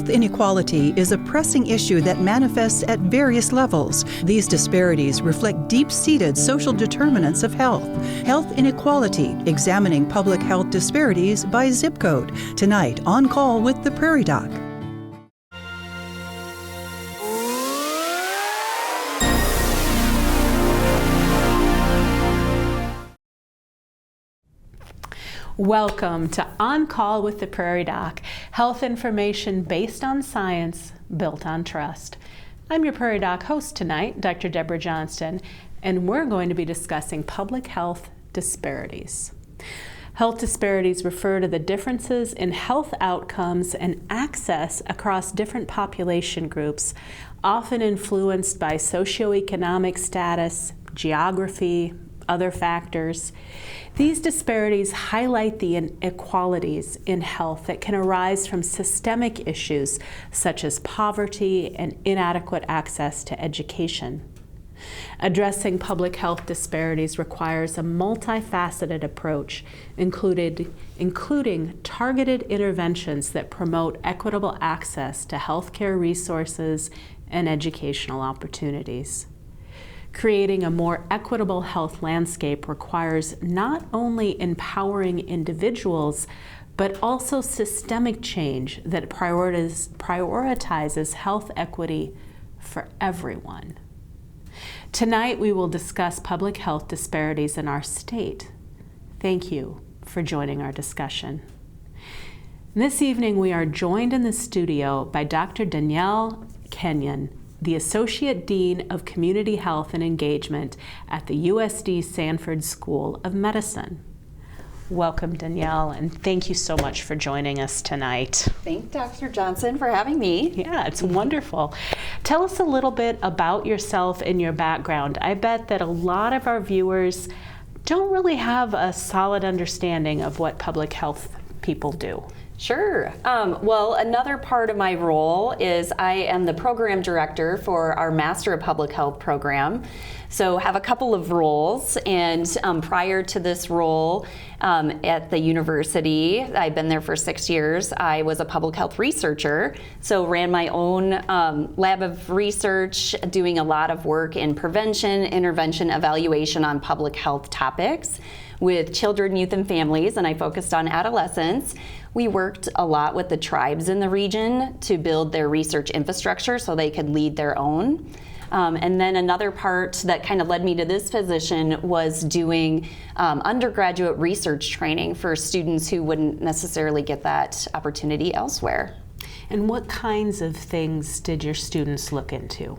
Health inequality is a pressing issue that manifests at various levels. These disparities reflect deep-seated social determinants of health. Health inequality, examining public health disparities by zip code. Tonight, on Call with the Prairie Doc. Welcome to On Call with the Prairie Doc, health information based on science, built on trust. I'm your Prairie Doc host tonight, Dr. Debra Johnston, and we're going to be discussing public health disparities. Health disparities refer to the differences in health outcomes and access across different population groups, often influenced by socioeconomic status, geography, other factors. These disparities highlight the inequalities in health that can arise from systemic issues such as poverty and inadequate access to education. Addressing public health disparities requires a multifaceted approach, including targeted interventions that promote equitable access to healthcare resources and educational opportunities. Creating a more equitable health landscape requires not only empowering individuals, but also systemic change that prioritizes health equity for everyone. Tonight, we will discuss public health disparities in our state. Thank you for joining our discussion. This evening, we are joined in the studio by Dr. Denelle Kenyon, the Associate Dean of Community Health and Engagement at the USD Sanford School of Medicine. Welcome, Denelle, and thank you so much for joining us tonight. Thank Dr. Johnson for having me. Yeah, it's wonderful. Tell us a little bit about yourself and your background. I bet that a lot of our viewers don't really have a solid understanding of what public health people do. Sure. Well, another part of my role is I am the program director for our Master of Public Health program. So have a couple of roles, and prior to this role at the university, I've been there for 6 years, I was a public health researcher, so ran my own lab of research, doing a lot of work in prevention, intervention, evaluation on public health topics with children, youth, and families, and I focused on adolescents. We worked a lot with the tribes in the region to build their research infrastructure so they could lead their own. And then another part that kind of led me to this position was doing undergraduate research training for students who wouldn't necessarily get that opportunity elsewhere. And what kinds of things did your students look into?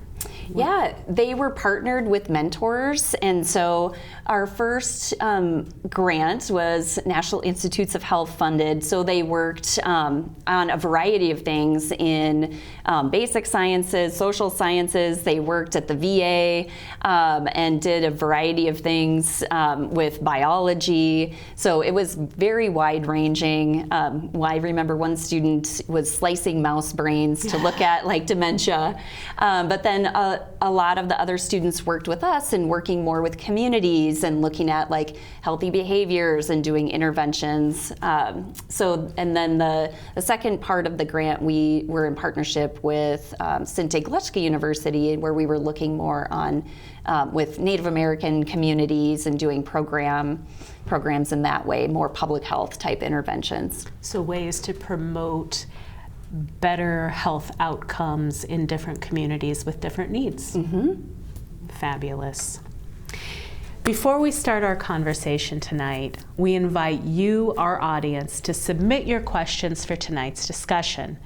Yeah, they were partnered with mentors, and so our first grant was National Institutes of Health funded, so they worked on a variety of things in basic sciences, social sciences. They worked at the VA and did a variety of things with biology, so it was very wide-ranging. I remember one student was slicing mouse brains to look at like dementia, but then a lot of the other students worked with us and working more with communities and looking at like healthy behaviors and doing interventions. And then the second part of the grant, we were in partnership with Sanford University, where we were looking more on with Native American communities and doing programs in that way, more public health type interventions. So ways to promote better health outcomes in different communities with different needs. Mm-hmm. Fabulous. Before we start our conversation tonight, we invite you, our audience, to submit your questions for tonight's discussion.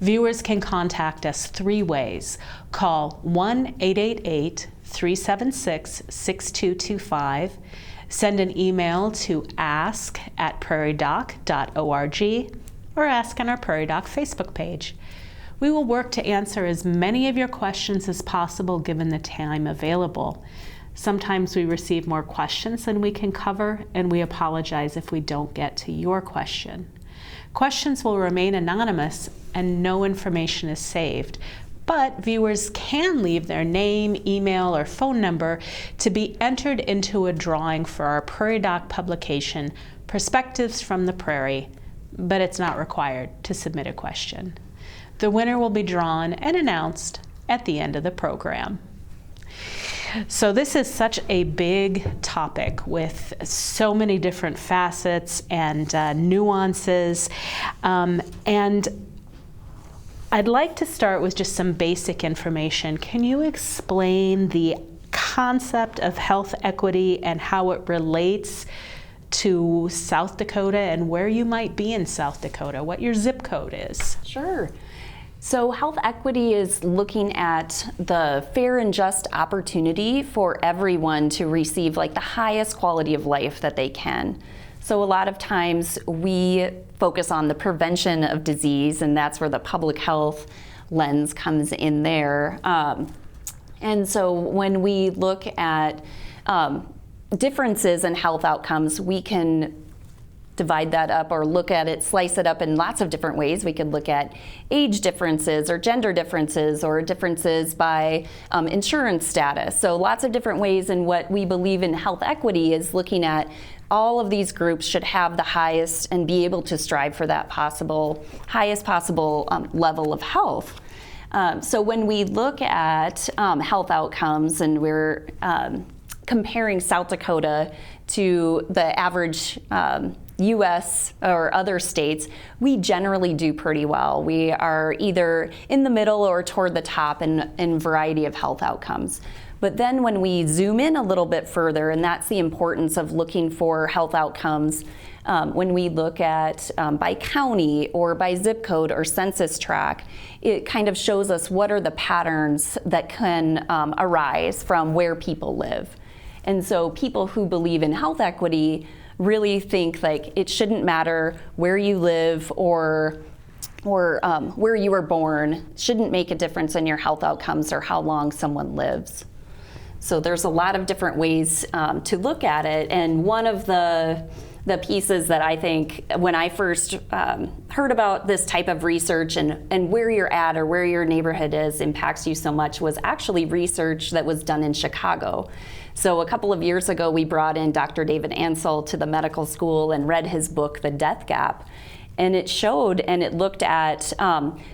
Viewers can contact us 3 ways. Call 1-888-376-6225, send an email to ask@prairiedoc.org, or ask on our Prairie Doc Facebook page. We will work to answer as many of your questions as possible given the time available. Sometimes we receive more questions than we can cover, and we apologize if we don't get to your question. Questions will remain anonymous and no information is saved, but viewers can leave their name, email, or phone number to be entered into a drawing for our Prairie Doc publication, Perspectives from the Prairie, but it's not required to submit a question. The winner will be drawn and announced at the end of the program. So this is such a big topic with so many different facets and nuances. And I'd like to start with just some basic information. Can you explain the concept of health equity and how it relates to South Dakota and where you might be in South Dakota, what your zip code is? Sure. So health equity is looking at the fair and just opportunity for everyone to receive like the highest quality of life that they can. So a lot of times we focus on the prevention of disease, and that's where the public health lens comes in there. And so when we look at differences in health outcomes, we can divide that up or look at it, slice it up in lots of different ways. We could look at age differences or gender differences or differences by insurance status. So lots of different ways, and what we believe in health equity is looking at all of these groups should have the highest and be able to strive for that highest possible level of health. So when we look at health outcomes, and we're comparing South Dakota to the average US or other states, we generally do pretty well. We are either in the middle or toward the top in a variety of health outcomes. But then when we zoom in a little bit further, and that's the importance of looking for health outcomes, when we look at by county or by zip code or census tract, it kind of shows us what are the patterns that can arise from where people live. And so people who believe in health equity really think like it shouldn't matter where you live or where you were born, shouldn't make a difference in your health outcomes or how long someone lives. So there's a lot of different ways to look at it, and one of the pieces that I think when I first heard about this type of research and where you're at or where your neighborhood is impacts you so much was actually research that was done in Chicago. So a couple of years ago, we brought in Dr. David Ansel to the medical school and read his book, The Death Gap. And it showed and it looked at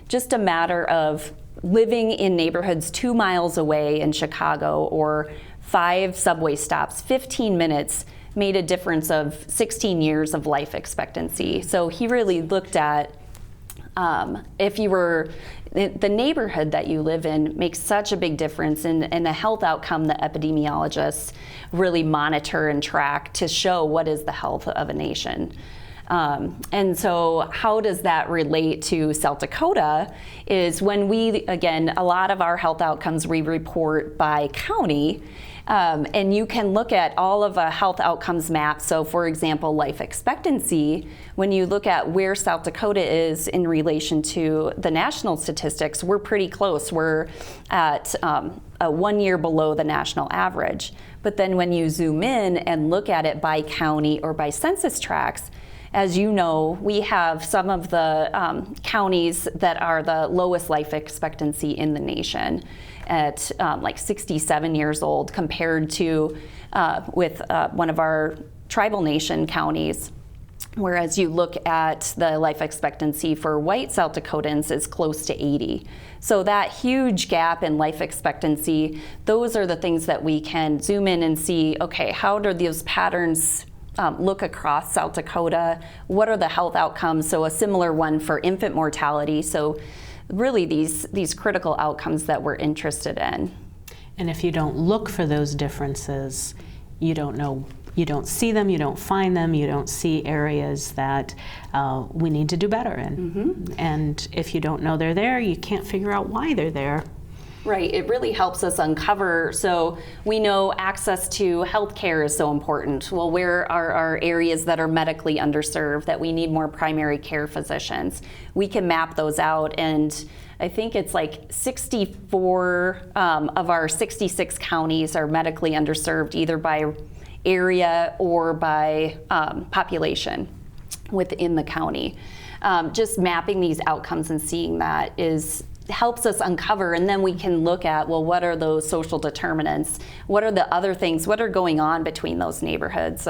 just a matter of living in neighborhoods 2 miles away in Chicago or 5 subway stops, 15 minutes made a difference of 16 years of life expectancy. So he really looked at if you were, the neighborhood that you live in makes such a big difference in the health outcome that epidemiologists really monitor and track to show what is the health of a nation. And so how does that relate to South Dakota is when we, again, a lot of our health outcomes we report by county. And you can look at all of a health outcomes map. So for example, life expectancy, when you look at where South Dakota is in relation to the national statistics, we're pretty close. We're at 1 year below the national average. But then when you zoom in and look at it by county or by census tracts, as you know, we have some of the counties that are the lowest life expectancy in the nation at like 67 years old compared to with one of our tribal nation counties. Whereas you look at the life expectancy for white South Dakotans is close to 80. So that huge gap in life expectancy, those are the things that we can zoom in and see, okay, how do those patterns look across South Dakota? What are the health outcomes? So a similar one for infant mortality. So really these critical outcomes that we're interested in. And if you don't look for those differences, you don't know, you don't see them, you don't find them, you don't see areas that we need to do better in. Mm-hmm. And if you don't know they're there, you can't figure out why they're there. Right, it really helps us uncover. So we know access to healthcare is so important. Well, where are our areas that are medically underserved, that we need more primary care physicians? We can map those out, and I think it's like 64 of our 66 counties are medically underserved, either by area or by population within the county. Just mapping these outcomes and seeing that helps us uncover, and then we can look at, well, what are those social determinants? What are the other things? What are going on between those neighborhoods?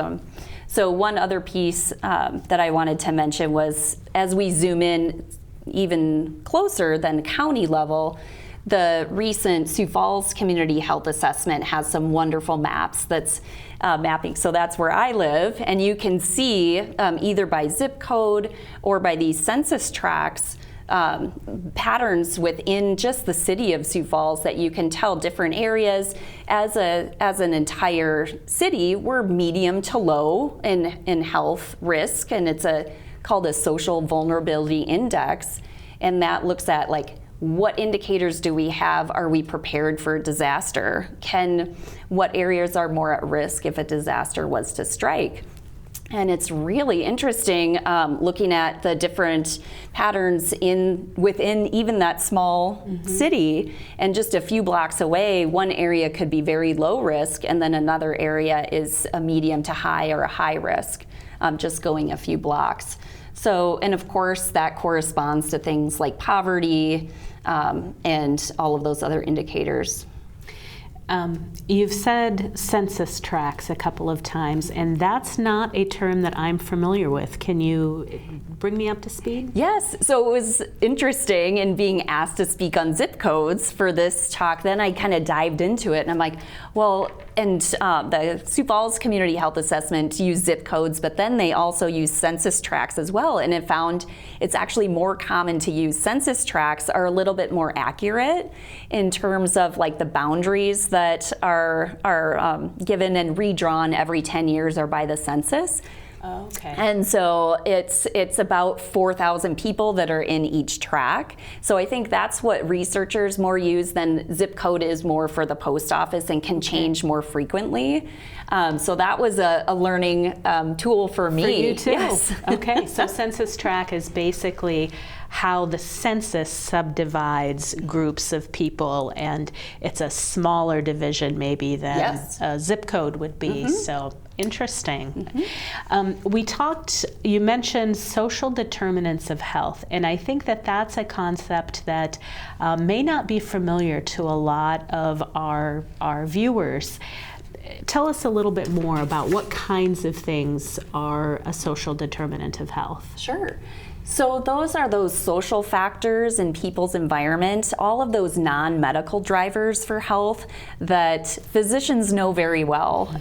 So one other piece that I wanted to mention was, as we zoom in, even closer than county level, the recent Sioux Falls Community Health Assessment has some wonderful maps that's mapping. So that's where I live, and you can see either by zip code or by these census tracts patterns within just the city of Sioux Falls that you can tell different areas. As an entire city, we're medium to low in health risk, and it's called a social vulnerability index, and that looks at like what indicators do we have? Are we prepared for a disaster? What areas are more at risk if a disaster was to strike? And it's really interesting looking at the different patterns within even that small city. And just a few blocks away, one area could be very low risk, and then another area is a medium to high or a high risk, just going a few blocks. So, and of course, that corresponds to things like poverty and all of those other indicators. You've said census tracts a couple of times, and that's not a term that I'm familiar with. Can you bring me up to speed? Yes, so it was interesting in being asked to speak on zip codes for this talk. Then I kind of dived into it, and I'm like, well, and the Sioux Falls Community Health Assessment use zip codes, but then they also use census tracts as well, and it found it's actually more common to use census tracts are a little bit more accurate in terms of like the boundaries that are given and redrawn every 10 years or by the census. Okay. And so it's about 4,000 people that are in each track. So I think that's what researchers more use than zip code is more for the post office and can change more frequently. So that was a learning tool for me. For you too. Yes. Okay, so census tract is basically how the census subdivides groups of people, and it's a smaller division maybe than a zip code would be. So interesting. You mentioned social determinants of health, and I think that that's a concept that may not be familiar to a lot of our viewers. Tell us a little bit more about what kinds of things are a social determinant of health. Sure. So those are those social factors in people's environment, all of those non-medical drivers for health that physicians know very well.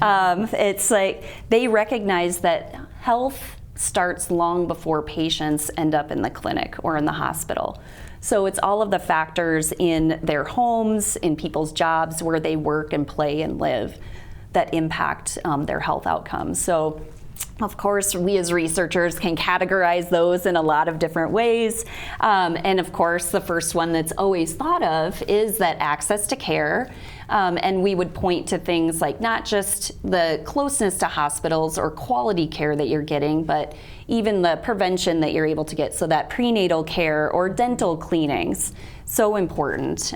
It's like they recognize that health starts long before patients end up in the clinic or in the hospital. So it's all of the factors in their homes, in people's jobs, where they work and play and live that impact their health outcomes. So of course, we as researchers can categorize those in a lot of different ways. And of course, the first one that's always thought of is that access to care. And we would point to things like not just the closeness to hospitals or quality care that you're getting, but even the prevention that you're able to get. So that prenatal care or dental cleanings, so important.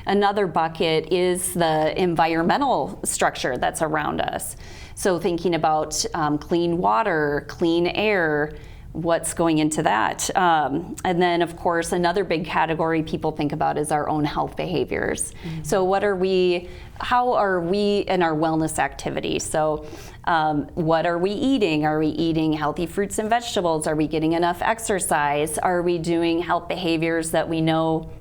Another bucket is the environmental structure that's around us. So thinking about clean water, clean air, what's going into that. And then, of course, another big category people think about is our own health behaviors. So how are we in our wellness activities? So what are we eating? Are we eating healthy fruits and vegetables? Are we getting enough exercise? Are we doing health behaviors that we know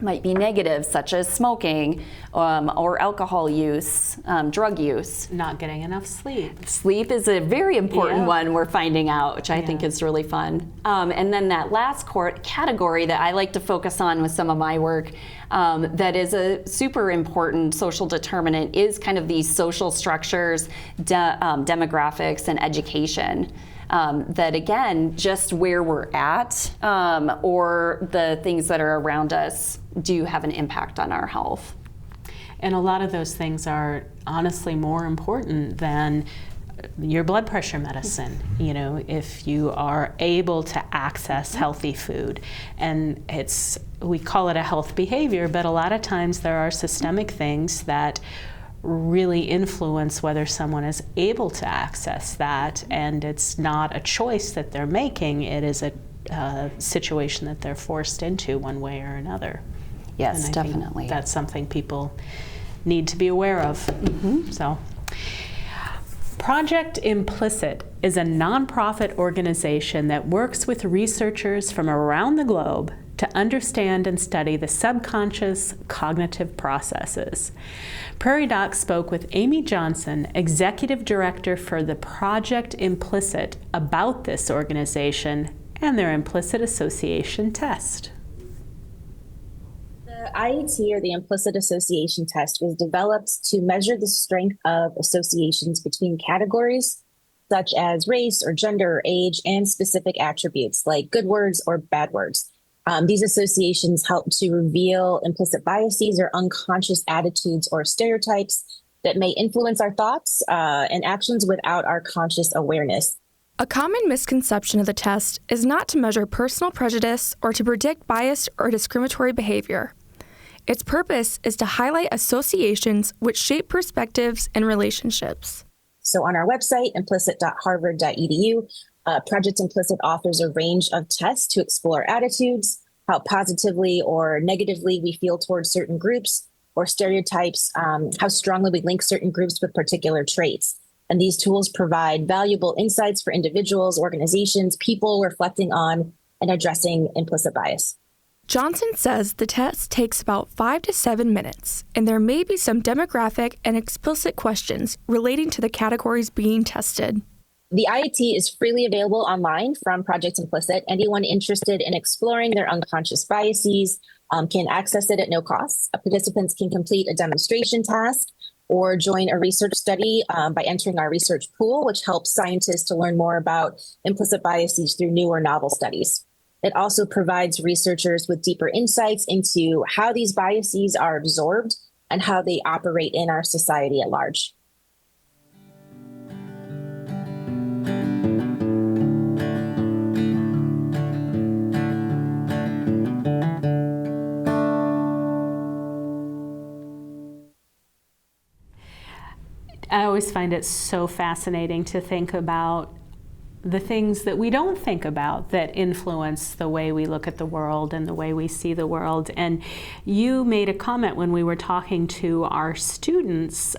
might be negative, such as smoking or alcohol use, drug use? Not getting enough sleep. Sleep is a very important one we're finding out, which I think is really fun. And then that last category that I like to focus on with some of my work that is a super important social determinant is kind of these social structures, demographics, and education. That again, just where we're at or the things that are around us do have an impact on our health. And a lot of those things are honestly more important than your blood pressure medicine. You know, if you are able to access healthy food, and we call it a health behavior, but a lot of times there are systemic things that really influence whether someone is able to access that, and it's not a choice that they're making, it is a situation that they're forced into one way or another. Yes, and I definitely. think that's something people need to be aware of. So Project Implicit is a nonprofit organization that works with researchers from around the globe to understand and study the subconscious cognitive processes. Prairie Doc spoke with Amy Johnson, Executive Director for the Project Implicit, about this organization and their implicit association test. The IAT, or the Implicit Association Test, was developed to measure the strength of associations between categories such as race or gender or age and specific attributes like good words or bad words. These associations help to reveal implicit biases or unconscious attitudes or stereotypes that may influence our thoughts and actions without our conscious awareness. A common misconception of the test is not to measure personal prejudice or to predict biased or discriminatory behavior. Its purpose is to highlight associations which shape perspectives and relationships. So on our website, implicit.harvard.edu, Project Implicit offers a range of tests to explore attitudes, how positively or negatively we feel towards certain groups, or stereotypes, how strongly we link certain groups with particular traits. And these tools provide valuable insights for individuals, organizations, people reflecting on and addressing implicit bias. Johnson says the test takes about 5 to 7 minutes, and there may be some demographic and explicit questions relating to the categories being tested. The IAT is freely available online from Project Implicit. Anyone interested in exploring their unconscious biases can access it at no cost. Participants can complete a demonstration task or join a research study by entering our research pool, which helps scientists to learn more about implicit biases through new or novel studies. It also provides researchers with deeper insights into how these biases are absorbed and how they operate in our society at large. I always find it so fascinating to think about the things that we don't think about that influence the way we look at the world and the way we see the world. And you made a comment when we were talking to our students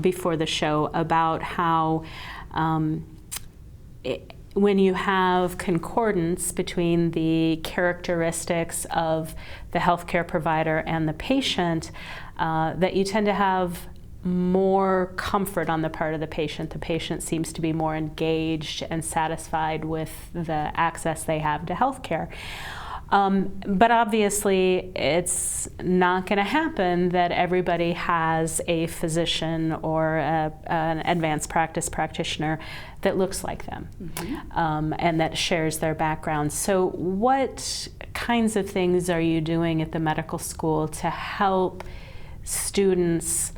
before the show about how when you have concordance between the characteristics of the healthcare provider and the patient, that you tend to have more comfort on the part of the patient. The patient seems to be more engaged and satisfied with the access they have to healthcare. But obviously, it's not going to happen that everybody has a physician or an advanced practice practitioner that looks like them, and that shares their background. So what kinds of things are you doing at the medical school to help students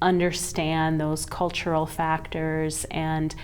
understand those cultural factors and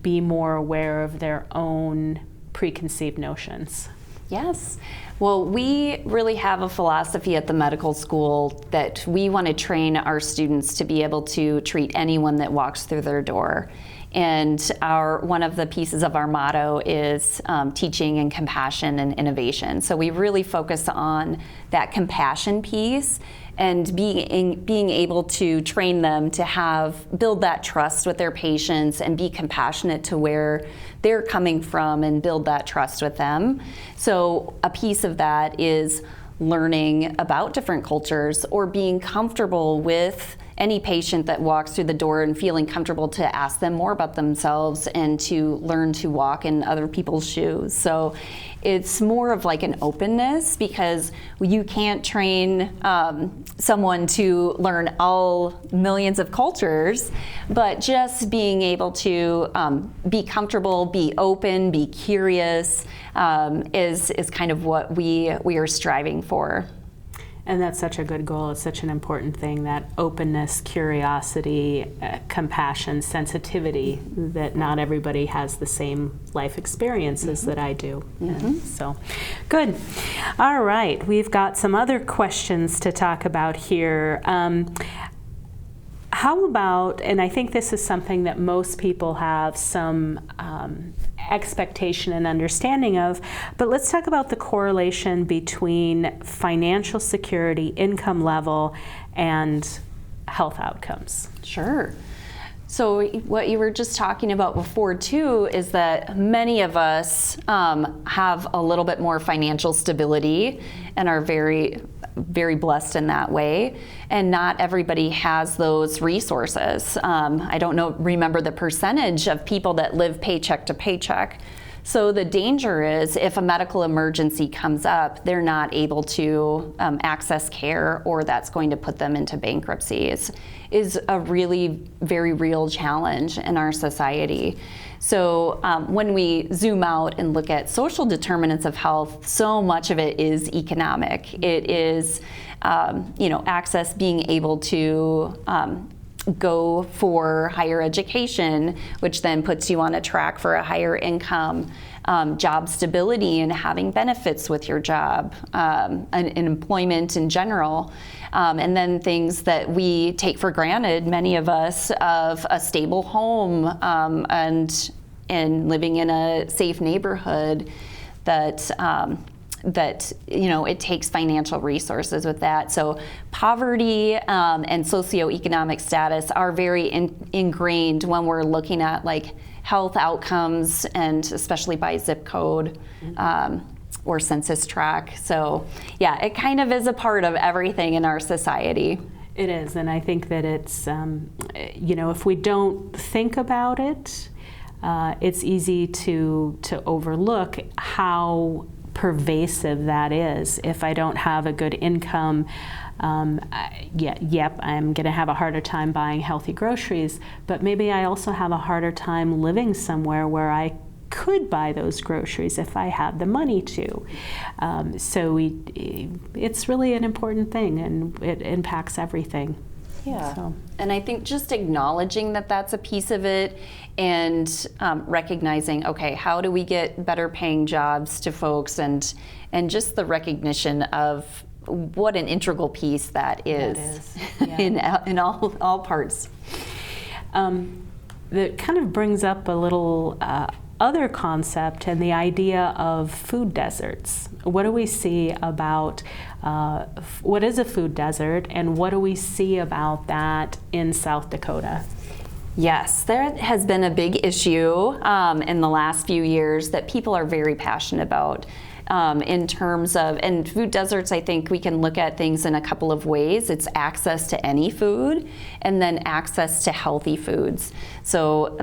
be more aware of their own preconceived notions? Yes. Well, we really have a philosophy at the medical school that we want to train our students to be able to treat anyone that walks through their door. And one of the pieces of our motto is teaching and compassion and innovation. So we really focus on that compassion piece and being able to train them to build that trust with their patients and be compassionate to where they're coming from and build that trust with them. So a piece of that is learning about different cultures or being comfortable with any patient that walks through the door and feeling comfortable to ask them more about themselves and to learn to walk in other people's shoes. So it's more of like an openness, because you can't train someone to learn all millions of cultures, but just being able to be comfortable, be open, be curious is kind of what we are striving for. And that's such a good goal. It's such an important thing, that openness, curiosity, compassion, sensitivity, that not everybody has the same life experiences that I do. So, good. All right, we've got some other questions to talk about here. How about, and I think this is something that most people have some expectation and understanding of, but let's talk about the correlation between financial security, income level, and health outcomes. Sure. So what you were just talking about before too is that many of us have a little bit more financial stability and are very, very blessed in that way. And not everybody has those resources. I don't remember the percentage of people that live paycheck to paycheck. So the danger is if a medical emergency comes up, they're not able to access care, or that's going to put them into bankruptcy. Is a really very real challenge in our society. So when we zoom out and look at social determinants of health, so much of it is economic. It is access, being able to go for higher education, which then puts you on a track for a higher income, job stability and having benefits with your job, and employment in general. And then things that we take for granted, many of us, of a stable home and living in a safe neighborhood that it takes financial resources with that. So poverty and socioeconomic status are very ingrained when we're looking at like health outcomes, and especially by zip code or census tract. So yeah, it kind of is a part of everything in our society. It is, and I think that it's, if we don't think about it, it's easy to overlook how pervasive that is. If I don't have a good income, I'm going to have a harder time buying healthy groceries, but maybe I also have a harder time living somewhere where I could buy those groceries if I had the money to. It's really an important thing, and it impacts everything. Yeah, so. And I think just acknowledging that that's a piece of it, and recognizing, okay, how do we get better paying jobs to folks, and just the recognition of what an integral piece that is. Yeah. in all parts. That kind of brings up a little other concept, and the idea of food deserts. What do we see about what is a food desert, and what do we see about that in South Dakota? Yes, there has been a big issue in the last few years that people are very passionate about. In terms of, and food deserts, I think we can look at things in a couple of ways. It's access to any food, and then access to healthy foods. So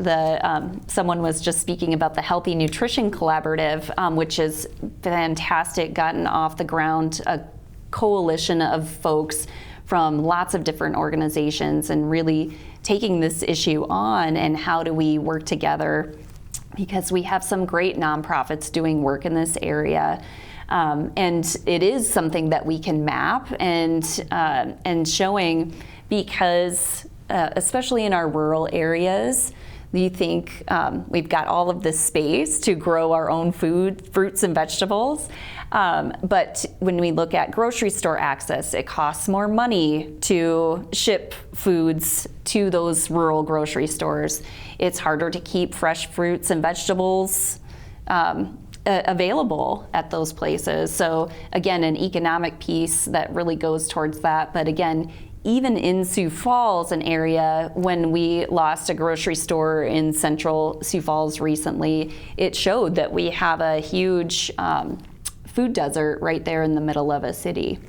someone was just speaking about the Healthy Nutrition Collaborative, which is fantastic, gotten off the ground, a coalition of folks from lots of different organizations, and really taking this issue on, and how do we work together, because we have some great nonprofits doing work in this area. And it is something that we can map and showing, because especially in our rural areas, you think we've got all of this space to grow our own food, fruits and vegetables. But when we look at grocery store access, it costs more money to ship foods to those rural grocery stores. It's harder to keep fresh fruits and vegetables available at those places. So again, an economic piece that really goes towards that. But again, even in Sioux Falls, an area, when we lost a grocery store in central Sioux Falls recently, it showed that we have a huge food desert right there in the middle of a city.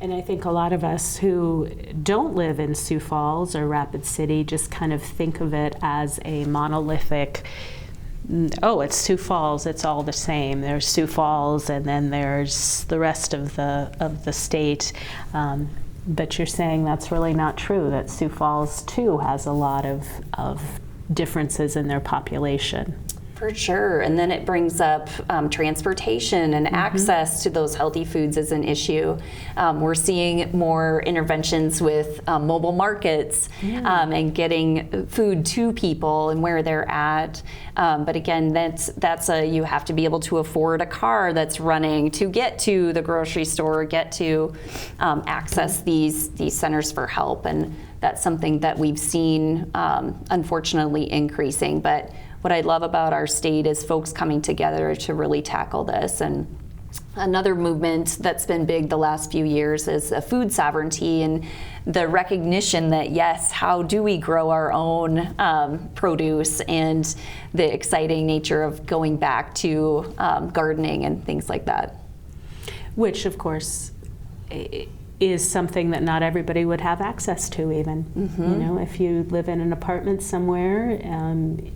And I think a lot of us who don't live in Sioux Falls or Rapid City just kind of think of it as a monolithic, oh, it's Sioux Falls, it's all the same. There's Sioux Falls, and then there's the rest of the state. But you're saying that's really not true, that Sioux Falls too has a lot of differences in their population. For sure, and then it brings up transportation and access to those healthy foods as an issue. We're seeing more interventions with mobile markets and getting food to people and where they're at. But again, that's you have to be able to afford a car that's running to get to the grocery store, get to access these centers for help, and that's something that we've seen unfortunately increasing. But what I love about our state is folks coming together to really tackle this, and Another movement that's been big the last few years is food sovereignty and the recognition that, yes, how do we grow our own produce, and the exciting nature of going back to gardening and things like that. Which, of course, is something that not everybody would have access to even. Mm-hmm. If you live in an apartment somewhere,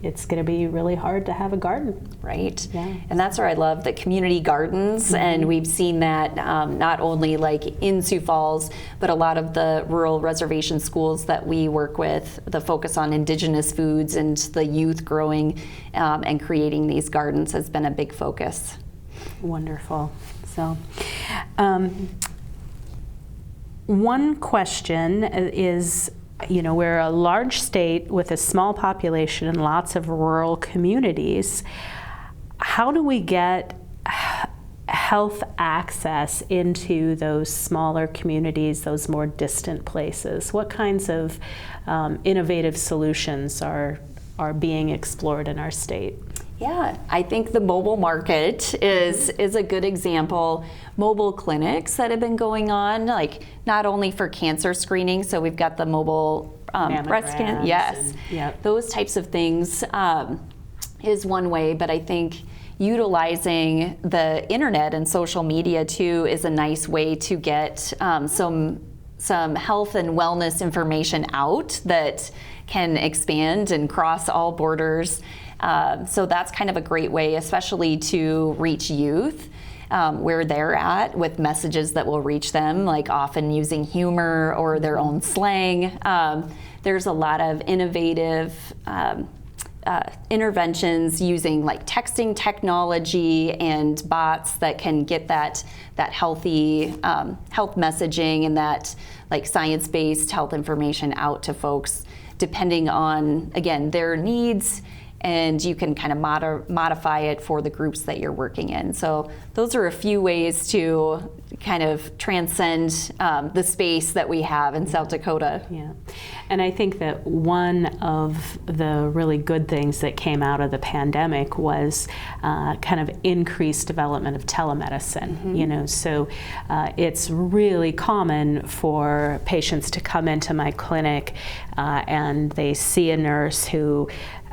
it's going to be really hard to have a garden. Right. Yeah. And that's where I love the community gardens, mm-hmm. and we've seen that not only like in Sioux Falls, but a lot of the rural reservation schools that we work with, the focus on indigenous foods and the youth growing and creating these gardens has been a big focus. Wonderful. So, one question is, we're a large state with a small population and lots of rural communities. How do we get health access into those smaller communities, those more distant places? What kinds of innovative solutions are being explored in our state? Yeah, I think the mobile market is a good example. Mobile clinics that have been going on, like not only for cancer screening, so we've got the mobile breast cancer, yes, yep. Those types of things is one way, but I think utilizing the internet and social media too is a nice way to get some health and wellness information out that can expand and cross all borders. So that's kind of a great way, especially to reach youth where they're at, with messages that will reach them, like often using humor or their own slang. There's a lot of innovative interventions using like texting technology and bots that can get that healthy health messaging and that like science-based health information out to folks, depending on, again, their needs, and you can kind of modify it for the groups that you're working in. So those are a few ways to kind of transcend the space that we have in South Dakota. Yeah, and I think that one of the really good things that came out of the pandemic was kind of increased development of telemedicine. Mm-hmm. So it's really common for patients to come into my clinic and they see a nurse who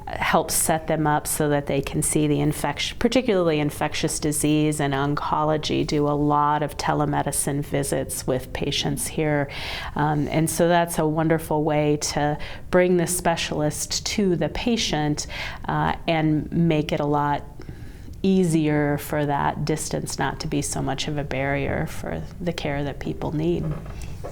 helps set them up so that they can see the infection, particularly infectious disease and oncology, do a lot of telemedicine visits with patients here. And so that's a wonderful way to bring the specialist to the patient and make it a lot easier for that distance not to be so much of a barrier for the care that people need.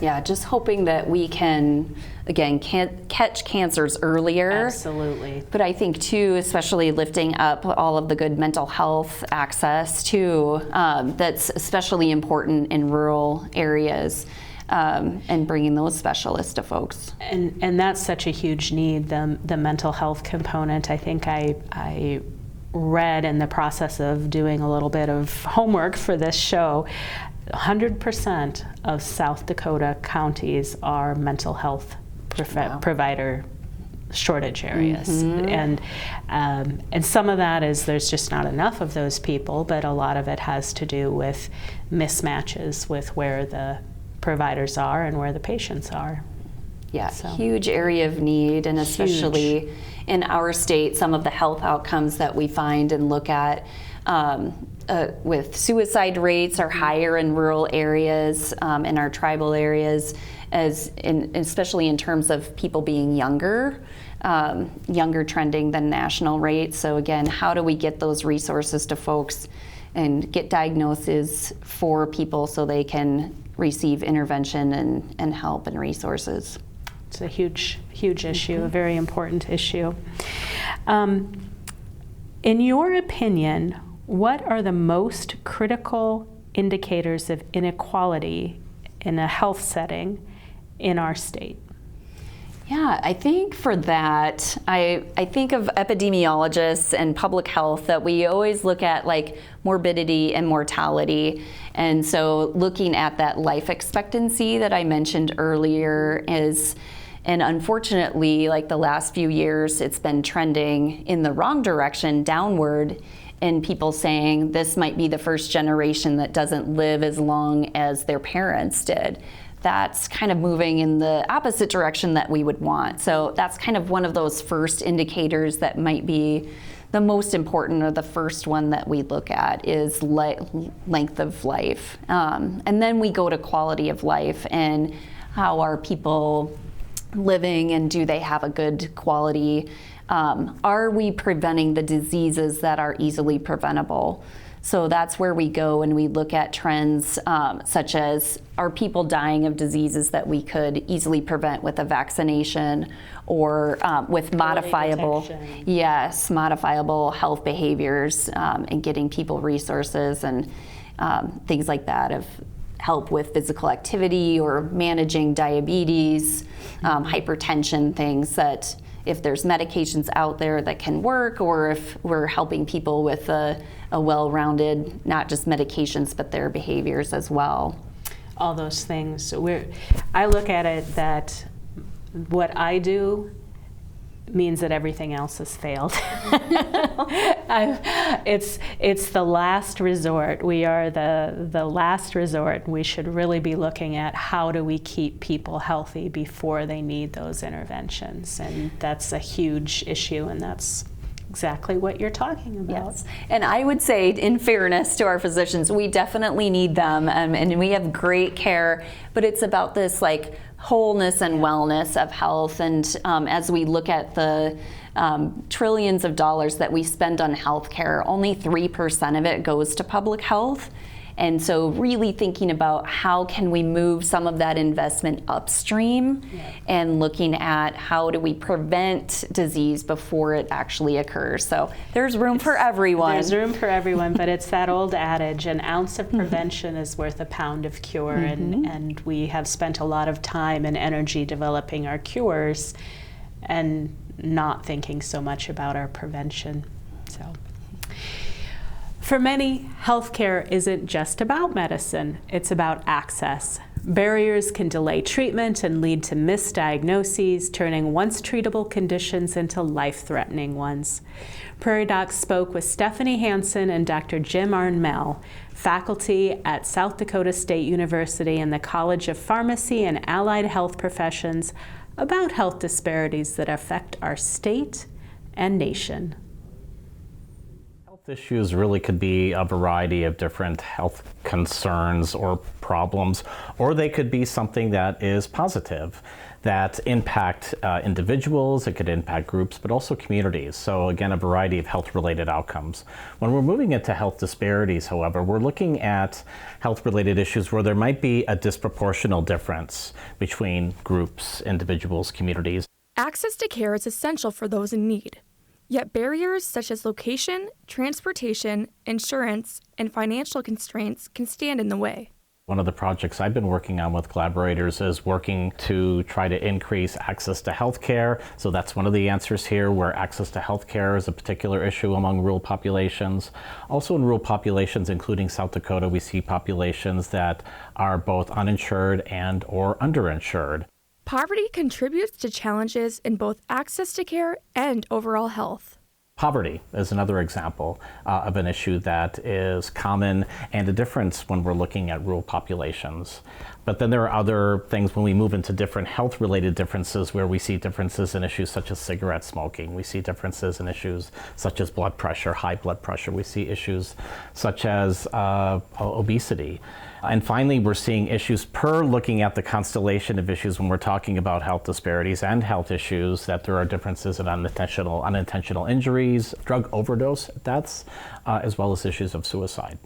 Yeah, just hoping that we can, again, catch cancers earlier. Absolutely. But I think, too, especially lifting up all of the good mental health access, too, that's especially important in rural areas, and bringing those specialists to folks. And that's such a huge need, the mental health component. I think I read in the process of doing a little bit of homework for this show, 100% of South Dakota counties are mental health provider shortage areas. Mm-hmm. And some of that is there's just not enough of those people, but a lot of it has to do with mismatches with where the providers are and where the patients are. Yeah, so. Huge area of need, and especially in our state, some of the health outcomes that we find and look at with suicide rates are higher in rural areas, in our tribal areas, especially in terms of people being younger trending than national rates. So again, how do we get those resources to folks and get diagnoses for people so they can receive intervention and help and resources? It's a huge issue, a very important issue. In your opinion, what are the most critical indicators of inequality in a health setting in our state? Yeah, I think for that, I think of epidemiologists and public health, that we always look at like morbidity and mortality. And so looking at that life expectancy that I mentioned earlier and unfortunately, like the last few years, it's been trending in the wrong direction, downward. and people saying this might be the first generation that doesn't live as long as their parents did. That's kind of moving in the opposite direction that we would want. So that's kind of one of those first indicators that might be the most important, or the first one that we look at, is length of life. And then we go to quality of life, and how are people living, and do they have a good quality? Are we preventing the diseases that are easily preventable? So that's where we go and we look at trends such as, are people dying of diseases that we could easily prevent with a vaccination, or with modifiable health behaviors, and getting people resources and things like that, of help with physical activity or managing diabetes, hypertension, things that if there's medications out there that can work, or if we're helping people with a well-rounded, not just medications, but their behaviors as well. All those things. I look at it that what I do means that everything else has failed. It's the last resort. We are the last resort. We should really be looking at how do we keep people healthy before they need those interventions. And that's a huge issue, and that's exactly what you're talking about. Yes. And I would say, in fairness to our physicians, we definitely need them, and we have great care, but it's about this like wholeness and wellness of health. And as we look at the trillions of dollars that we spend on healthcare, only 3% of it goes to public health. And so really thinking about how can we move some of that investment upstream, and looking at how do we prevent disease before it actually occurs. So there's room for everyone. There's room for everyone, but it's that old adage, an ounce of prevention is worth a pound of cure. And we have spent a lot of time and energy developing our cures and not thinking so much about our prevention. So. For many, healthcare isn't just about medicine, it's about access. Barriers can delay treatment and lead to misdiagnoses, turning once treatable conditions into life-threatening ones. Prairie Doc spoke with Stephanie Hansen and Dr. Jim Arnmel, faculty at South Dakota State University and the College of Pharmacy and Allied Health Professions, about health disparities that affect our state and nation. Issues really could be a variety of different health concerns or problems, or they could be something that is positive, that impact individuals, it could impact groups, but also communities. So again, a variety of health-related outcomes. When we're moving into health disparities, however, we're looking at health-related issues where there might be a disproportional difference between groups, individuals, communities. Access to care is essential for those in need. Yet barriers such as location, transportation, insurance, and financial constraints can stand in the way. One of the projects I've been working on with collaborators is working to try to increase access to healthcare. So that's one of the answers here, where access to healthcare is a particular issue among rural populations. Also in rural populations, including South Dakota, we see populations that are both uninsured and or underinsured. Poverty contributes to challenges in both access to care and overall health. Poverty is another example of an issue that is common and a difference when we're looking at rural populations. But then there are other things when we move into different health-related differences, where we see differences in issues such as cigarette smoking. We see differences in issues such as blood pressure, high blood pressure. We see issues such as obesity. And finally, we're seeing issues looking at the constellation of issues when we're talking about health disparities and health issues, that there are differences in unintentional injuries, drug overdose deaths, as well as issues of suicide.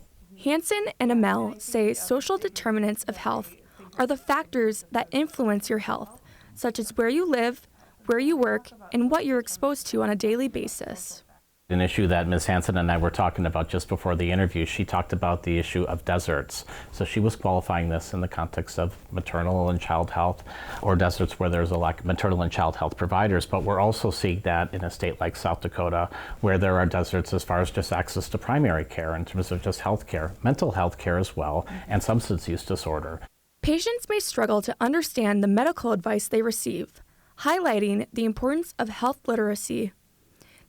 Hansen and Amel say social determinants of health are the factors that influence your health, such as where you live, where you work, and what you're exposed to on a daily basis. An issue that Ms. Hansen and I were talking about just before the interview, she talked about the issue of deserts. So she was qualifying this in the context of maternal and child health, or deserts where there's a lack of maternal and child health providers. But we're also seeing that in a state like South Dakota, where there are deserts as far as just access to primary care in terms of just health care, mental health care as well, and substance use disorder. Patients may struggle to understand the medical advice they receive, highlighting the importance of health literacy.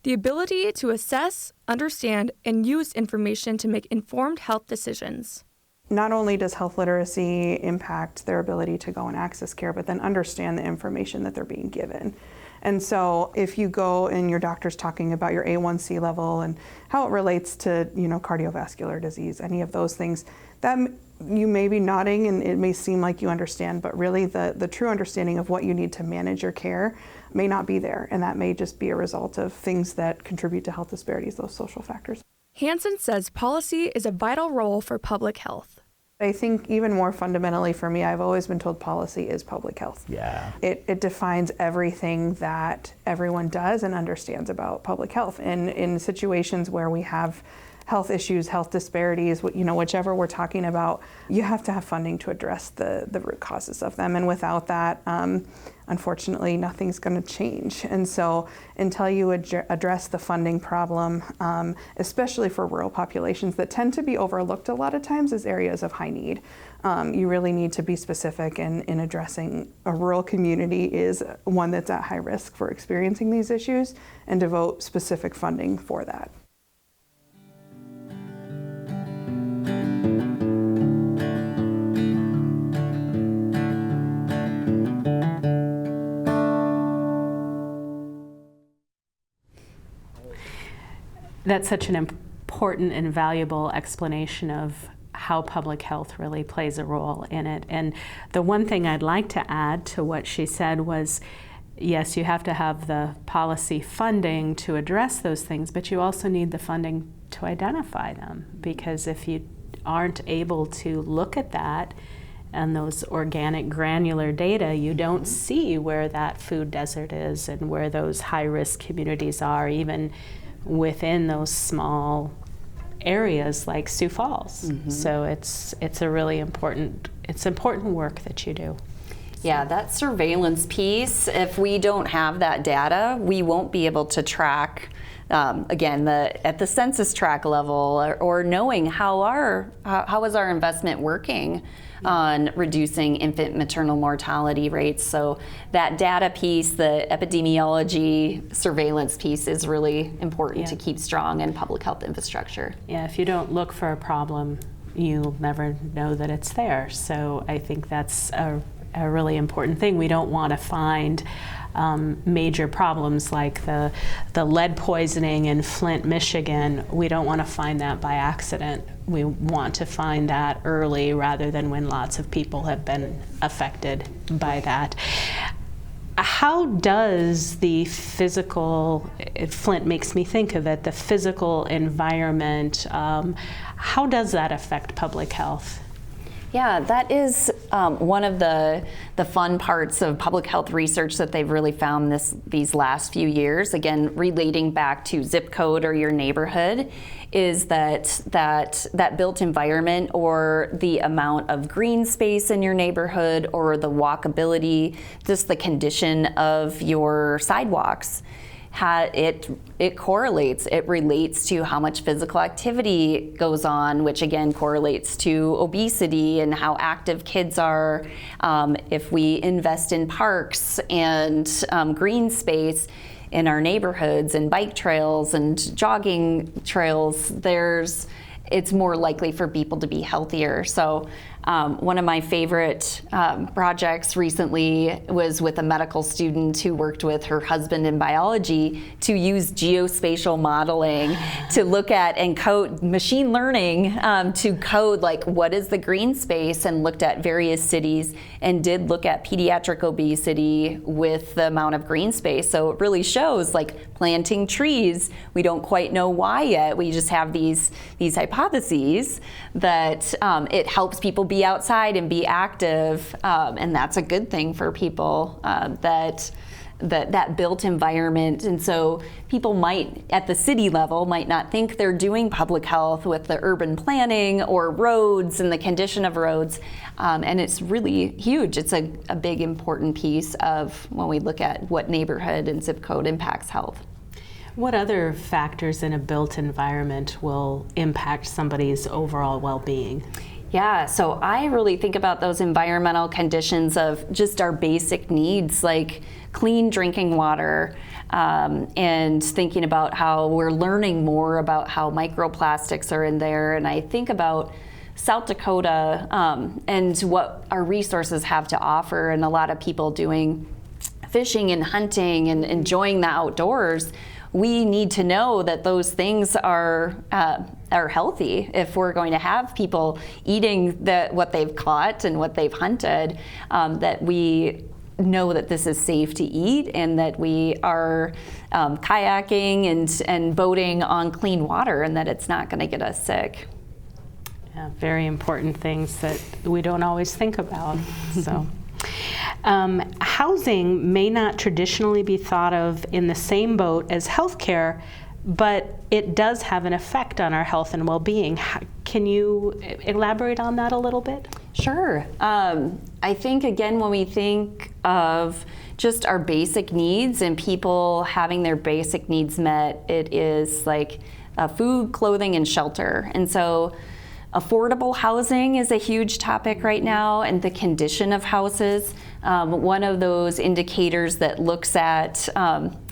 the ability to assess, understand, and use information to make informed health decisions. Not only does health literacy impact their ability to go and access care, but then understand the information that they're being given. And so if you go and your doctor's talking about your A1C level and how it relates to, cardiovascular disease, any of those things, that you may be nodding and it may seem like you understand, but really the true understanding of what you need to manage your care may not be there. And that may just be a result of things that contribute to health disparities, those social factors. Hansen says policy is a vital role for public health. I think even more fundamentally for me, I've always been told policy is public health. Yeah. It defines everything that everyone does and understands about public health. And in situations where we have health issues, health disparities, whichever we're talking about, you have to have funding to address the root causes of them. And without that, unfortunately, nothing's going to change. And so until you address the funding problem, especially for rural populations that tend to be overlooked a lot of times as areas of high need, you really need to be specific in addressing a rural community is one that's at high risk for experiencing these issues and devote specific funding for that. That's such an important and valuable explanation of how public health really plays a role in it. And the one thing I'd like to add to what she said was, yes, you have to have the policy funding to address those things, but you also need the funding to identify them. Because if you aren't able to look at that and those organic granular data, you don't see where that food desert is and where those high-risk communities are, even within those small areas like Sioux Falls. Mm-hmm. So it's a really important work that you do. Yeah, that surveillance piece, if we don't have that data, we won't be able to track, again, at the census tract level, or knowing how is our investment working on reducing infant maternal mortality rates. So that data piece, the epidemiology surveillance piece is really important to keep strong in public health infrastructure. Yeah, if you don't look for a problem, you'll never know that it's there. So I think that's a really important thing. We don't want to find major problems like the lead poisoning in Flint, Michigan. We don't want to find that by accident. We want to find that early rather than when lots of people have been affected by that. How does the physical, Flint makes me think of it, the physical environment, how does that affect public health? Yeah, that is one of the fun parts of public health research that they've really found these last few years. Again, relating back to zip code or your neighborhood, is that built environment or the amount of green space in your neighborhood or the walkability, just the condition of your sidewalks. It correlates. It relates to how much physical activity goes on, which again correlates to obesity and how active kids are. If we invest in parks and green space in our neighborhoods and bike trails and jogging trails, it's more likely for people to be healthier. So one of my favorite projects recently was with a medical student who worked with her husband in biology to use geospatial modeling to look at and code machine learning to code like what is the green space, and looked at various cities and did look at pediatric obesity with the amount of green space. So it really shows like planting trees, we don't quite know why yet. We just have these hypotheses that it helps people be outside and be active, and that's a good thing for people, that built environment. And so people might, at the city level, might not think they're doing public health with the urban planning or roads and the condition of roads, and it's really huge. It's a big important piece of when we look at what neighborhood and zip code impacts health. What other factors in a built environment will impact somebody's overall well-being? Yeah, so I really think about those environmental conditions of just our basic needs, like clean drinking water, and thinking about how we're learning more about how microplastics are in there. And I think about South Dakota and what our resources have to offer, and a lot of people doing fishing and hunting and enjoying the outdoors. We need to know that those things are healthy if we're going to have people eating what they've caught and what they've hunted, that we know that this is safe to eat and that we are kayaking and boating on clean water and that it's not going to get us sick. Yeah, very important things that we don't always think about. So. Housing may not traditionally be thought of in the same boat as healthcare, but it does have an effect on our health and well-being. Can you elaborate on that a little bit? Sure. I think, again, when we think of just our basic needs and people having their basic needs met, it is like food, clothing, and shelter. And so affordable housing is a huge topic right now, and the condition of houses. One of those indicators that looks at,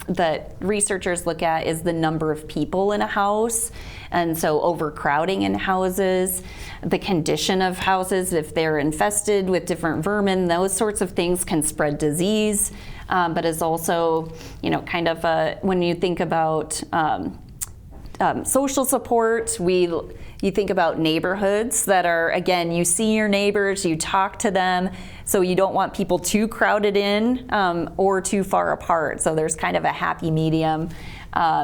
that researchers look at, is the number of people in a house. And so overcrowding in houses, the condition of houses, if they're infested with different vermin, those sorts of things can spread disease, but is also, kind of when you think about social support, you think about neighborhoods that are, again, you see your neighbors, you talk to them, so you don't want people too crowded in or too far apart. So there's kind of a happy medium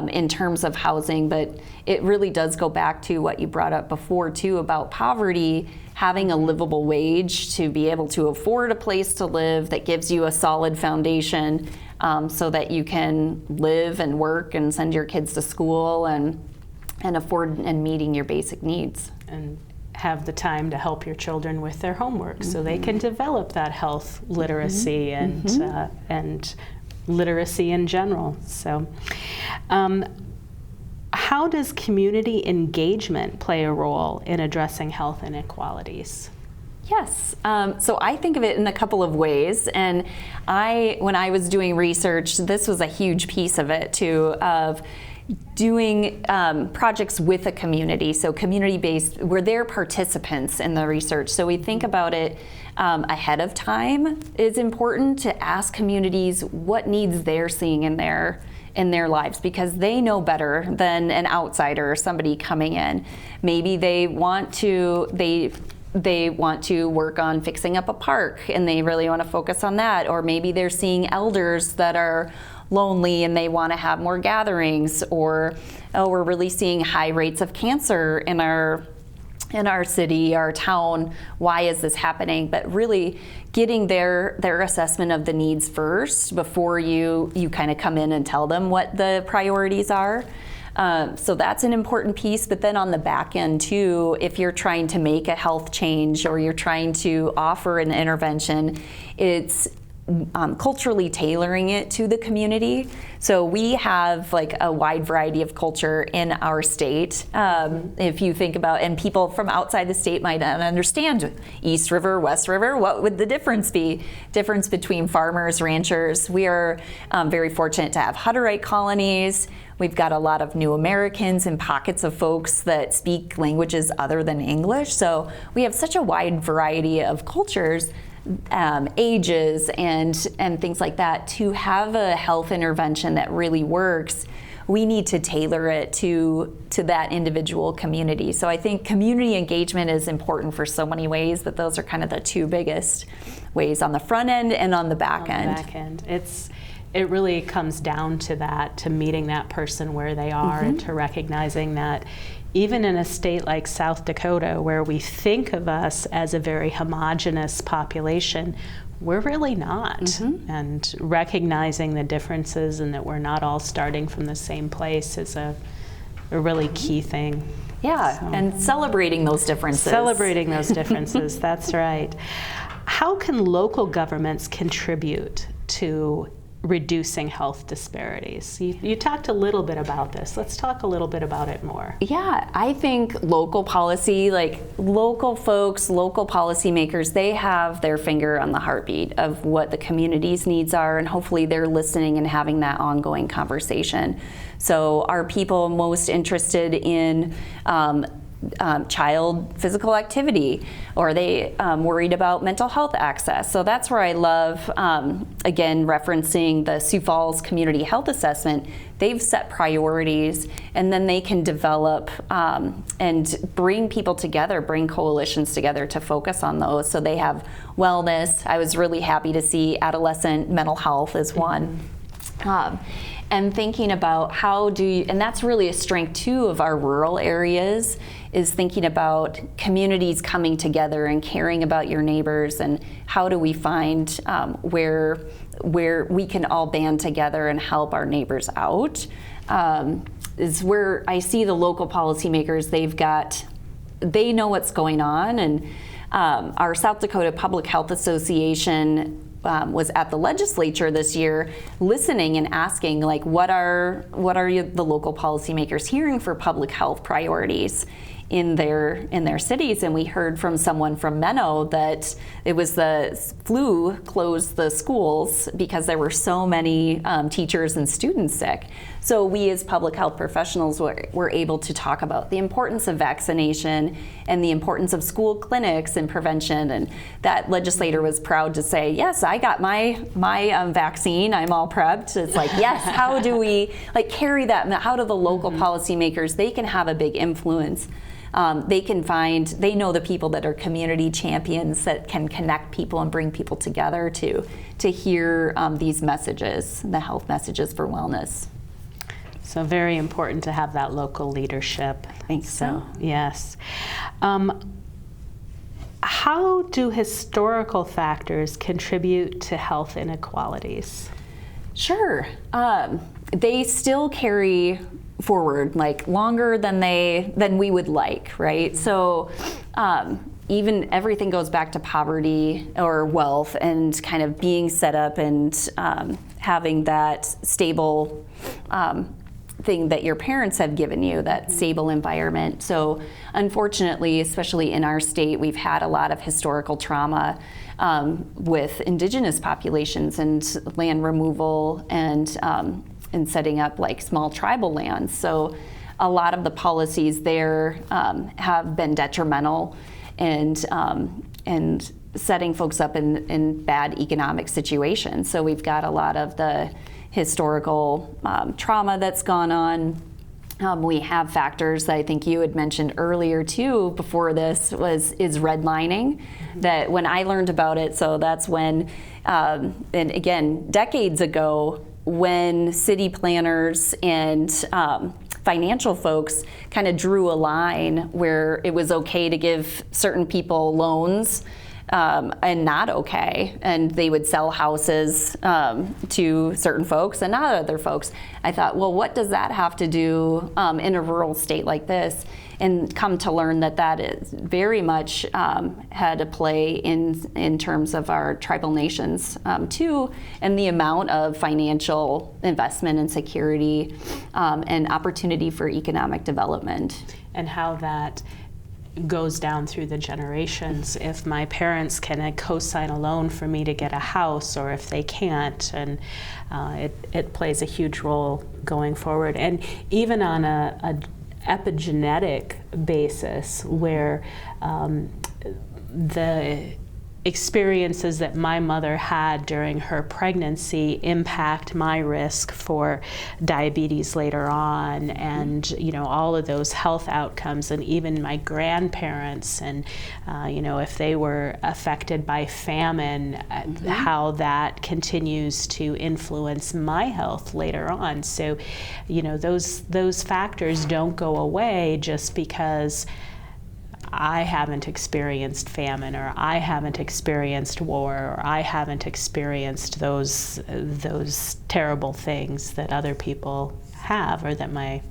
in terms of housing, but it really does go back to what you brought up before too about poverty, having a livable wage to be able to afford a place to live that gives you a solid foundation so that you can live and work and send your kids to school and afford and meeting your basic needs. And have the time to help your children with their homework so they can develop that health literacy and literacy in general. So how does community engagement play a role in addressing health inequalities? Yes, so I think of it in a couple of ways, and when I was doing research, this was a huge piece of it too, of doing projects with a community, so community-based, where they're participants in the research. So we think about it ahead of time. It's important to ask communities what needs they're seeing in their lives, because they know better than an outsider or somebody coming in. Maybe they want to work on fixing up a park and they really want to focus on that, or maybe they're seeing elders that are lonely and they want to have more gatherings, or we're really seeing high rates of cancer in our city, our town. Why is this happening? But really getting their assessment of the needs first before you kind of come in and tell them what the priorities are. So that's an important piece. But then on the back end too, if you're trying to make a health change or you're trying to offer an intervention, it's culturally tailoring it to the community. So we have like a wide variety of culture in our state. If you think about, and people from outside the state might not understand East River, West River, what would the difference be? Difference between farmers, ranchers. We are very fortunate to have Hutterite colonies. We've got a lot of new Americans and pockets of folks that speak languages other than English. So we have such a wide variety of cultures, ages and things like that. To have a health intervention that really works, we need to tailor it to that individual community. So I think community engagement is important for so many ways, but those are kind of the two biggest ways, on the front end and on the back end. It really comes down to that, to meeting that person where they are, and to recognizing that even in a state like South Dakota, where we think of us as a very homogeneous population, we're really not. And recognizing the differences and that we're not all starting from the same place is a really key thing. Yeah, so. And celebrating those differences. That's right. How can local governments contribute to reducing health disparities. You talked a little bit about this. Let's talk a little bit about it more. Yeah, I think local policy, like local folks, local policymakers, they have their finger on the heartbeat of what the community's needs are, and hopefully they're listening and having that ongoing conversation. So are people most interested in child physical activity, or are they worried about mental health access? So that's where I love, again, referencing the Sioux Falls Community Health Assessment. They've set priorities, and then they can develop and bring people together, bring coalitions together to focus on those. So they have wellness. I was really happy to see adolescent mental health as one. And thinking about how do you, and that's really a strength too of our rural areas, is thinking about communities coming together and caring about your neighbors, and how do we find where we can all band together and help our neighbors out, is where I see the local policymakers, they know what's going on. And our South Dakota Public Health Association was at the legislature this year listening and asking, like, what are the local policymakers hearing for public health priorities in their cities? And we heard from someone from Menno that it was the flu closed the schools because there were so many teachers and students sick. So we as public health professionals were able to talk about the importance of vaccination and the importance of school clinics and prevention. And that legislator was proud to say, yes, I got my vaccine, I'm all prepped. It's like, yes, how do we carry that? How do the local policymakers, they can have a big influence. They know the people that are community champions that can connect people and bring people together to hear these messages, the health messages for wellness. So very important to have that local leadership. I think so. Yes. How do historical factors contribute to health inequalities? Sure. They still carry forward longer than we would like, right? So even everything goes back to poverty or wealth and kind of being set up and having that stable thing that your parents have given you, that stable environment. So unfortunately, especially in our state, we've had a lot of historical trauma with indigenous populations and land removal and setting up small tribal lands. So a lot of the policies there have been detrimental and setting folks up in bad economic situations. So we've got a lot of the historical trauma that's gone on. We have factors that I think you had mentioned earlier too before this is redlining. That when I learned about it, so that's when, and again, decades ago, when city planners and financial folks kind of drew a line where it was okay to give certain people loans and not okay, and they would sell houses to certain folks and not other folks. I thought, well, what does that have to do in a rural state like this? And come to learn that is very much had a play in terms of our tribal nations too, and the amount of financial investment and security and opportunity for economic development. And how that goes down through the generations. If my parents can co-sign a loan for me to get a house, or if they can't, and it plays a huge role going forward. And even on a epigenetic basis, where the experiences that my mother had during her pregnancy impact my risk for diabetes later on, and all of those health outcomes, and even my grandparents, and if they were affected by famine, how that continues to influence my health later on. So those factors don't go away just because I haven't experienced famine, or I haven't experienced war, or I haven't experienced those terrible things that other people have, or that my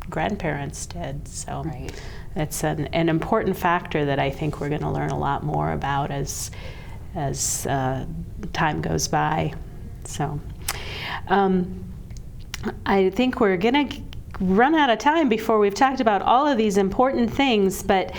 grandparents did. So right. It's an important factor that I think we're going to learn a lot more about as time goes by. So I think we're going to run out of time before we've talked about all of these important things, but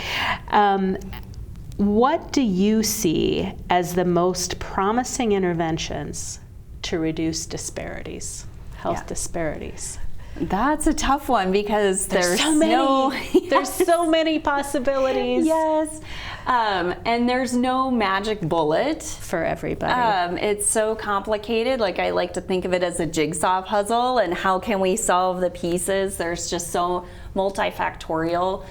what do you see as the most promising interventions to reduce disparities, health disparities? That's a tough one because there's so many. There's so many possibilities. Yes. And there's no magic bullet for everybody. It's so complicated. Like, I like to think of it as a jigsaw puzzle, and how can we solve the pieces? There's just so multifactorial.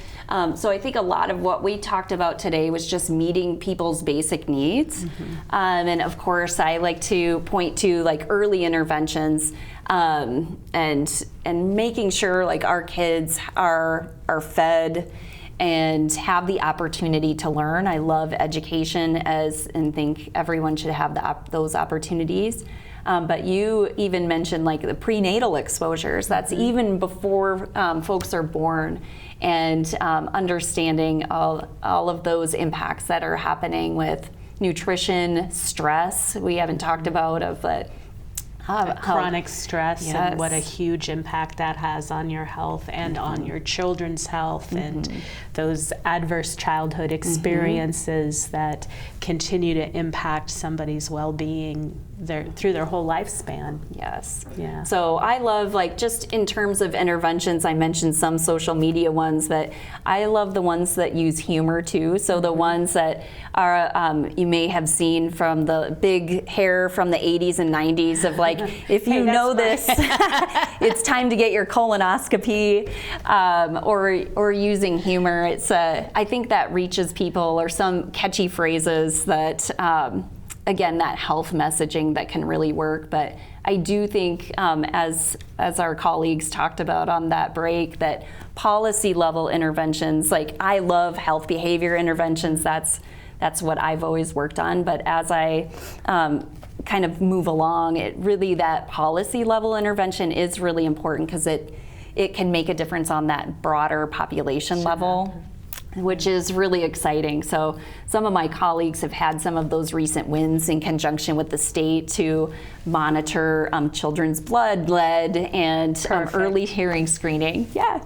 So I think a lot of what we talked about today was just meeting people's basic needs. And of course, I like to point to like early interventions, and making sure like our kids are fed and have the opportunity to learn. I love education and think everyone should have those opportunities. But you even mentioned like the prenatal exposures. That's even before folks are born, and understanding all of those impacts that are happening with nutrition, stress. We haven't talked about chronic stress and what a huge impact that has on your health and on your children's health, and those adverse childhood experiences that continue to impact somebody's well-being through their whole lifespan. Yes. Yeah. So I love, like, just in terms of interventions, I mentioned some social media ones, but I love the ones that use humor too. So the ones that are, you may have seen from the big hair from the 80s and 90s of like, if you know this, it's time to get your colonoscopy, or using humor. It's I think that reaches people, or some catchy phrases that, again, that health messaging that can really work. But I do think, as our colleagues talked about on that break, that policy level interventions, like I love health behavior interventions, that's what I've always worked on. But as I kind of move along, that policy level intervention is really important, because it can make a difference on that broader population level, which is really exciting. So some of my colleagues have had some of those recent wins in conjunction with the state to monitor children's blood, lead, and early hearing screening. Yeah.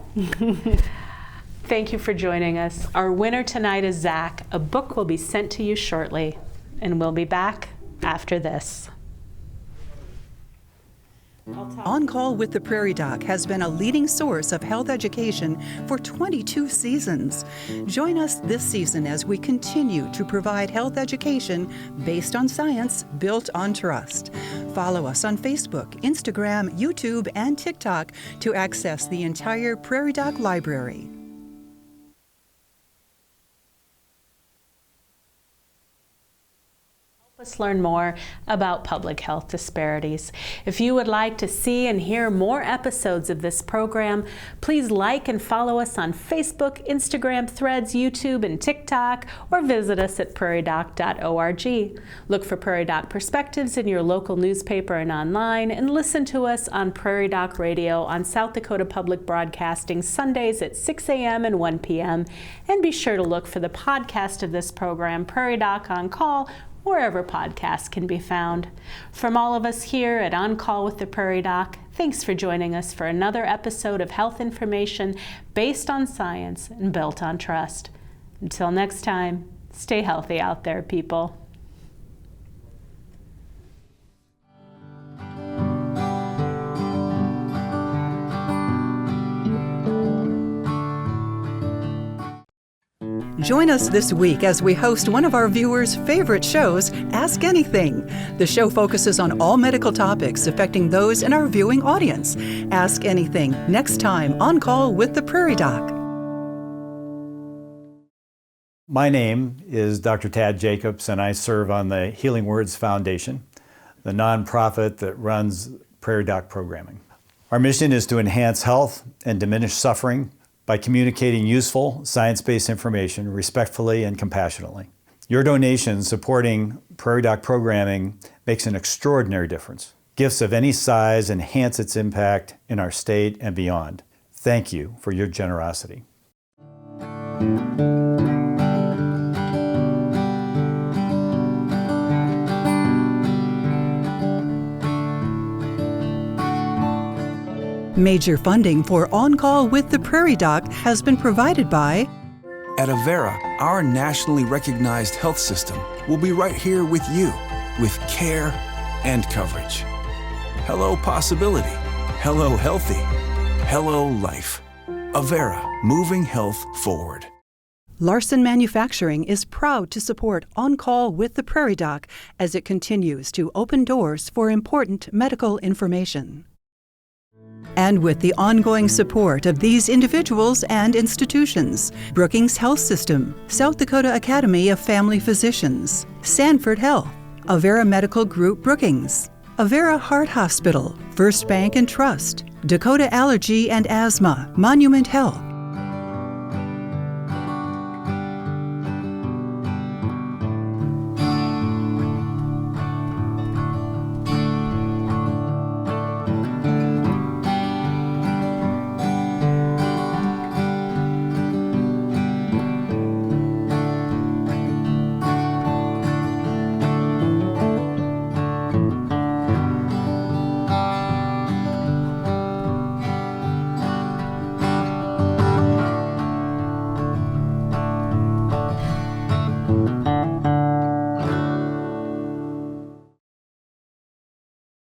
Thank you for joining us. Our winner tonight is Zach. A book will be sent to you shortly, and we'll be back after this. On Call with the Prairie Doc has been a leading source of health education for 22 seasons. Join us this season as we continue to provide health education based on science, built on trust. Follow us on Facebook, Instagram, YouTube, and TikTok to access the entire Prairie Doc library. Us learn more about public health disparities. If you would like to see and hear more episodes of this program, please like and follow us on Facebook, Instagram, Threads, YouTube, and TikTok, or visit us at prairiedoc.org. Look for Prairie Doc Perspectives in your local newspaper and online, and listen to us on Prairie Doc Radio on South Dakota Public Broadcasting Sundays at 6 a.m. and 1 p.m. And be sure to look for the podcast of this program, Prairie Doc On Call, wherever podcasts can be found. From all of us here at On Call with the Prairie Doc, thanks for joining us for another episode of health information based on science and built on trust. Until next time, stay healthy out there, people. Join us this week as we host one of our viewers' favorite shows, Ask Anything. The show focuses on all medical topics affecting those in our viewing audience. Ask Anything, next time on Call with the Prairie Doc. My name is Dr. Tad Jacobs, and I serve on the Healing Words Foundation, the nonprofit that runs Prairie Doc programming. Our mission is to enhance health and diminish suffering by communicating useful, science-based information respectfully and compassionately. Your donation supporting Prairie Doc programming makes an extraordinary difference. Gifts of any size enhance its impact in our state and beyond. Thank you for your generosity. Major funding for On Call with the Prairie Doc has been provided by At Avera, our nationally recognized health system will be right here with you, with care and coverage. Hello possibility. Hello healthy. Hello life. Avera, moving health forward. Larson Manufacturing is proud to support On Call with the Prairie Doc as it continues to open doors for important medical information. And with the ongoing support of these individuals and institutions, Brookings Health System, South Dakota Academy of Family Physicians, Sanford Health, Avera Medical Group Brookings, Avera Heart Hospital, First Bank and Trust, Dakota Allergy and Asthma, Monument Health,